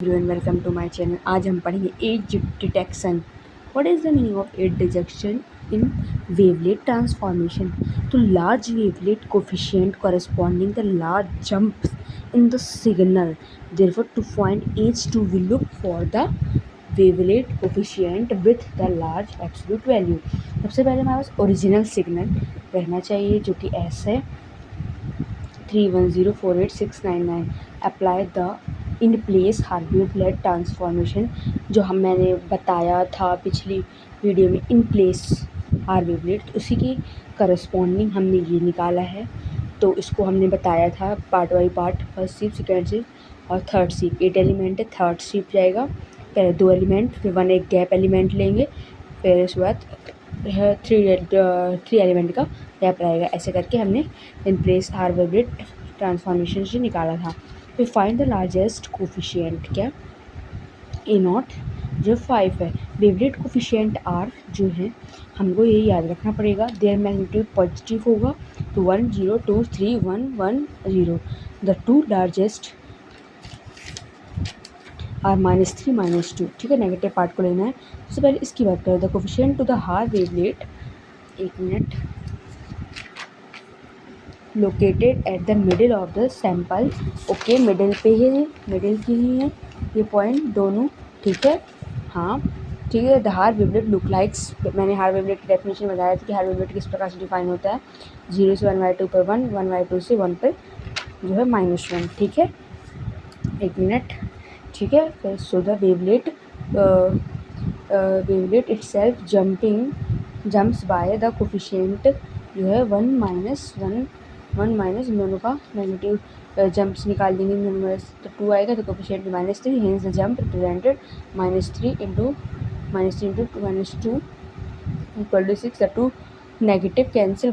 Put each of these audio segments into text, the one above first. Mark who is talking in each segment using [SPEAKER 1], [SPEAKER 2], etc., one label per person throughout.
[SPEAKER 1] Everyone, welcome to my channel. आज हम पढ़ेंगे edge detection. What is the meaning of edge detection in wavelet transformation? तो large wavelet coefficient corresponding the large jumps in the signal. Therefore, to find h2 we look for the wavelet coefficient with the large absolute value. सबसे पहले हमारे पास original signal रहना चाहिए जो कि s है 3104869। Apply the in place Haar wavelet transformation, जो मैंने बताया था पिछली वीडियो में, इन प्लेस हार्वेवलेट, उसी की करस्पॉन्डिंग हमने ये निकाला है। तो इसको हमने बताया था पार्ट बाई पार्ट, फर्स्ट सीप, सेकेंड सीप और थर्ड सीप। 8 एलिमेंट है, थर्ड सीप जाएगा, पहले 2 एलिमेंट, फिर 1 एक गैप एलिमेंट लेंगे, फिर उसके बाद 3 एलिमेंट का गैप रहेगा। ऐसे करके हमने इन प्लेस हार्वेवलेट ट्रांसफॉर्मेशन से निकाला था। फिर फाइंड द लार्जेस्ट कोफिशिएंट, क्या ए नॉट जो 5 है। वेवलेट कोफिशिएंट आर जो है हमको ये याद रखना पड़ेगा, देयर मैग्नीट्यूड पॉजिटिव होगा तो 1 0 2 3 1 1 0। The two largest are -3 -2। ठीक है, नेगेटिव पार्ट को लेना है। सबसे पहले इसकी बात करें, the coefficient to the Haar wavelet, एक minute, located at the middle of the sample. Okay, middle पे ही है, मिडिल की ही है ये पॉइंट दोनों। ठीक है, हाँ ठीक है। The Haar wavelet look likes, मैंने हार वेवलेट की डेफिनेशन बताया था कि हार वेवलेट किस प्रकार से डिफाइन होता है। 0 से 1/2 पर 1, 1/2 से 1 पर जो है -1। ठीक है, एक मिनट। ठीक है, फिर so the wavelet wavelet itself jumps by the coefficient जो है 1 -1 इन दोनों का नेगेटिव जंप्स निकाल देंगे। नंबर तो 2 आएगा तो coefficient -3, hence the jump represented -3 into -2 equal to 6। The two negative cancel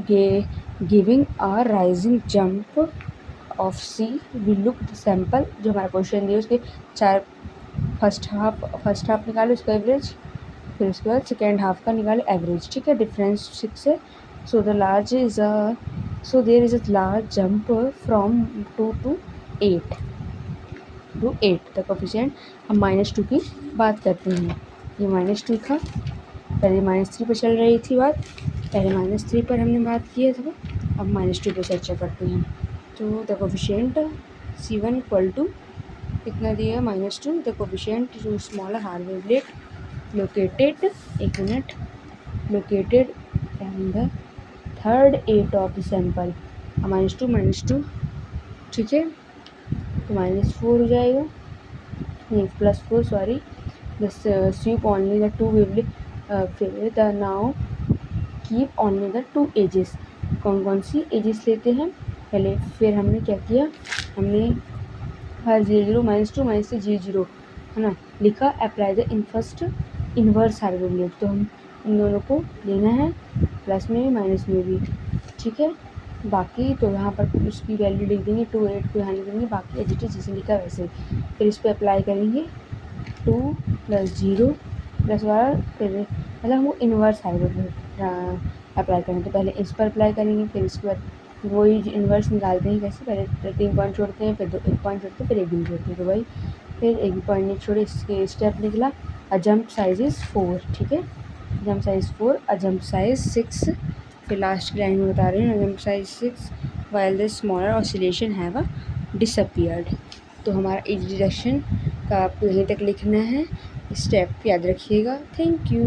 [SPEAKER 1] giving a rising jump of C. We look the sample, जो हमारा क्वेश्चन दिया उसके 4 फर्स्ट हाफ निकालो उसका एवरेज, फिर उसके बाद सेकेंड हाफ का निकालो एवरेज। ठीक है, डिफरेंस 6 है। So the large is so there is a large jump from 2 to 8 to 8 the coefficient। हम -2 की बात करते हैं, ये -2 था, पहले -3 पर चल रही थी बात, पहले -3 पर हमने बात किया था, अब -2 पर चर्चा करते हैं। तो the coefficient C1 equal to कितना दिया, -2। द कोफिशिएंट जो स्मॉलर हार वेवलेट लोकेटेड, एक minute, located on the third 8 of the sample, -2 ठीक है, तो -4 हो जाएगा, नहीं +4 sorry. The sweep only the 2 wavelet, फिर the now keep only the 2 edges. कौन कौन सी एजेस लेते हैं पहले, फिर हमने क्या किया, हमने हर 0 -2 -3 0 है ना लिखा। Apply the inverse Haar wavelet, तो हम इन दोनों को लेना है, प्लस में भी माइनस में भी। ठीक है, बाकी तो यहाँ पर उसकी वैल्यू लिख देंगे, 2 8 को यहाँ लिख देंगे, बाकी एच टी जैसे लिखा वैसे। फिर इस पर अप्लाई करेंगे 2 + 0 + 1, फिर मतलब हमको इन्वर्स हाइब्रिड अप्लाई करेंगे, तो पहले इस पर अप्लाई करेंगे, फिर इसके बाद वही इन्वर्स निकालते हैं कैसे, पहले 3 पॉइंट छोड़ते हैं, फिर 1 पॉइंट छोड़ते हैं, फिर 1 भी छोड़ते हैं, तो वही फिर 1 पॉइंट नहीं छोड़े, इसके स्टेप निकला। A jump size is 4। ठीक है, jump size 4, a jump size 6। फिर लास्ट की लाइन में बता रही हूँ, jump size 6 while the smaller oscillation have disappeared. तो हमारा एज डिटेक्शन का आपको यहीं तक लिखना है, स्टेप याद रखिएगा। Thank you.